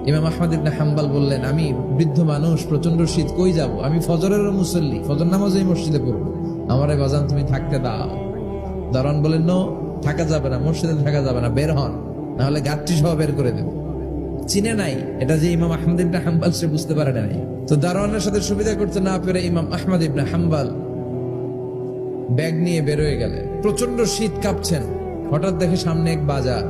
ইমাম আহমদ ইবনে হাম্বল বললেন, আমি বৃদ্ধ মানুষ, প্রচন্ড শীত, কই যাব? আমি ফজরেরও মুসল্লি, ফজর নামাজও এই মসজিদে পড়বো, আমারে বাজান তুমি থাকতে দাও। দারোয়ান বলেন, নো, থাকা যাবে না, মসজিদে থাকা যাবে না, বের হন, না হলে গাছটি সহ বের করে দেব। চিনে নাই এটা যে ইমাম আহমদ ইবনে হাম্বল, সে বুঝতে পারে নাই। তো দারোয়ানের সাথে সুবিধা করতে না পেরে ইমাম আহমদ ইবনে হাম্বল ব্যাগ নিয়ে বেরোয় গেলেন। প্রচন্ড শীত, কাঁপছেন। হঠাৎ দেখে সামনে এক বাজার,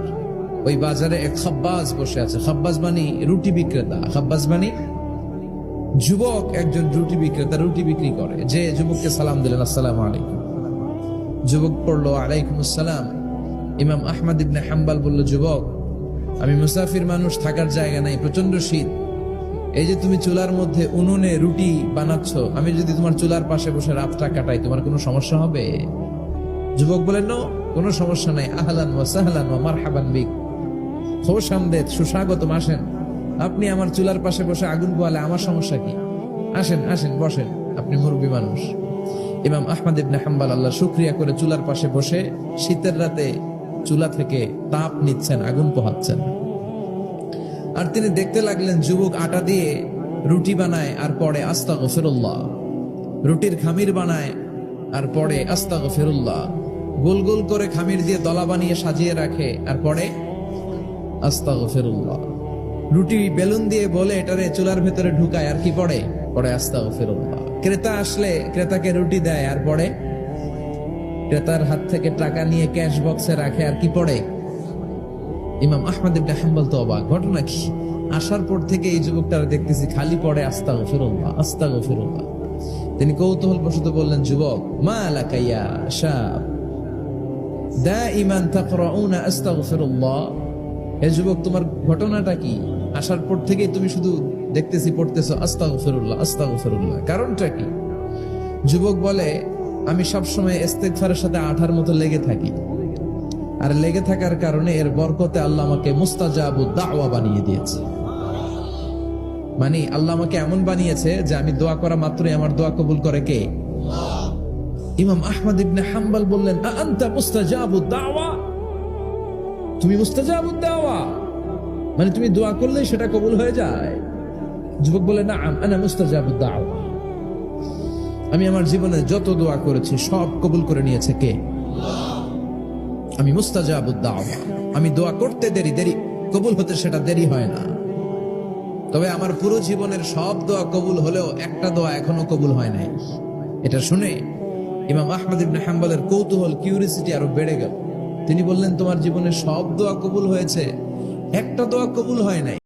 ওই বাজারে এক খাব্বাজ বসে আছে। খাব্বাজ মানে রুটি বিক্রেতা। খাব্বাজ মানে যুবক, একজন রুটি বিক্রেতা, রুটি বিক্রি করে। যে যুবককে সালাম দিলেন, আসসালামু আলাইকুম। যুবক পড়লো, আলাইকুম আসসালাম। ইমাম আহমদ ইবনে হাম্বল বলল, যুবক, আমি মুসাফির মানুষ, থাকার জায়গা নাই, প্রচন্ড শীত। এই যে তুমি চুলার মধ্যে উনুনে রুটি বানাচ্ছ, আমি যদি তোমার চুলার পাশে বসে রাতটা কাটাই, তোমার কোনো সমস্যা হবে? যুবক বলেন, নো, কোনো সমস্যা নাই। আহলান ওয়া সাহলান ওয়া মারহাবান বিক, খোশ আমদেদ, সুস্বাগতম, আসেন। আপনি আমার চুলার পাশে বসে আগুন পোয়ালে আমার সমস্যা কি? আসেন, আসেন, বসেন, আপনি মুরব্বী মানুষ। ইমাম আহমদ ইবনে হাম্বল আল্লাহর শুকরিয়া করে চুলার পাশে বসে শীতের রাতে চুলা থেকে তাপ নিচ্ছেন, আগুন পোহাচ্ছেন। আর তিনি দেখতে লাগলেন, যুবক আটা দিয়ে রুটি বানায় আর পড়ে আস্তাগফিরুল্লাহ, রুটির খামির বানায় আর পড়ে আস্তাগফিরুল্লাহ, গোল গোল করে খামির দিয়ে দলা বানিয়ে সাজিয়ে রাখে আর পড়ে আস্তাগফিরুল্লাহ। রুটি বেলুন দিয়ে বলে এটারে চুলার ভেতরে ঢুকায় আর কি পড়ে? পড়ে আস্তাগফিরুল্লাহ। ক্রেতা আসলে ক্রেতাকে রুটি দেয় আর পড়ে, ক্রেতার হাত থেকে টাকা নিয়ে ক্যাশ বক্সে রাখে আর কি পড়ে? ইমাম আহমদ ইবনে হাম্বল তো অবাক, ঘটনা কি? আসার পর থেকে এই যুবকটারে দেখতেছি খালি পড়ে আস্তাগফিরুল্লাহ, আস্তাগফিরুল্লাহ। তিনি কৌতূহল বশত বললেন, যুবক, মা লাকা ইয়া শাব দাইমান তাকরাউনা আস্তাগফিরুল্লাহ, হে যুবক, তোমার ঘটনাটা কি? আসার পর থেকে তুমি শুধু দেখতেছি পড়তেছো আস্তাগফিরুল্লাহ, আস্তাগফিরুল্লাহ, কারণটা কি? যুবক বলে, আমি সবসময় ইস্তেগফারের সাথে আঠার মতো লেগে থাকি, আর লেগে থাকার কারণে এর বরকতে আল্লাহ আমাকে মুস্তাজাবুদ দাওয়া বানিয়ে দিয়েছে। মানে আল্লাহ আমাকে এমন বানিয়েছে যে আমি দোয়া করা মাত্রই আমার দোয়া কবুল করে কে? ইমাম আহমদ ইবনে হাম্বল বললেন, আনতা মুস্তাজাবুদ দাওয়া, তুমি মুস্তাজাবুদ দাওয়া, মানে তুমি দোয়া করলেই সেটা কবুল হয়ে যায়? যুবক বলে, না, আনা মুস্তাজাবুদ দাওয়া, আমি আমার জীবনে যত দোয়া করেছি সব কবুল করে নিয়েছে কে? আমি মুস্তাজাবুদ দাওয়া, আমি দোয়া করতে দেরি, কবুল হতে সেটা দেরি হয় না। তবে আমার পুরো জীবনের সব দোয়া কবুল হলেও একটা দোয়া এখনো কবুল হয় নাই। এটা শুনে ইমাম আহমদ ইবনে হাম্বলের কৌতূহল, কিউরিসিটি আরো বেড়ে গেল। তিনি বললেন, তোমার জীবনের সব দোয়া কবুল হয়েছে, একটা দোয়া কবুল হয় নাই।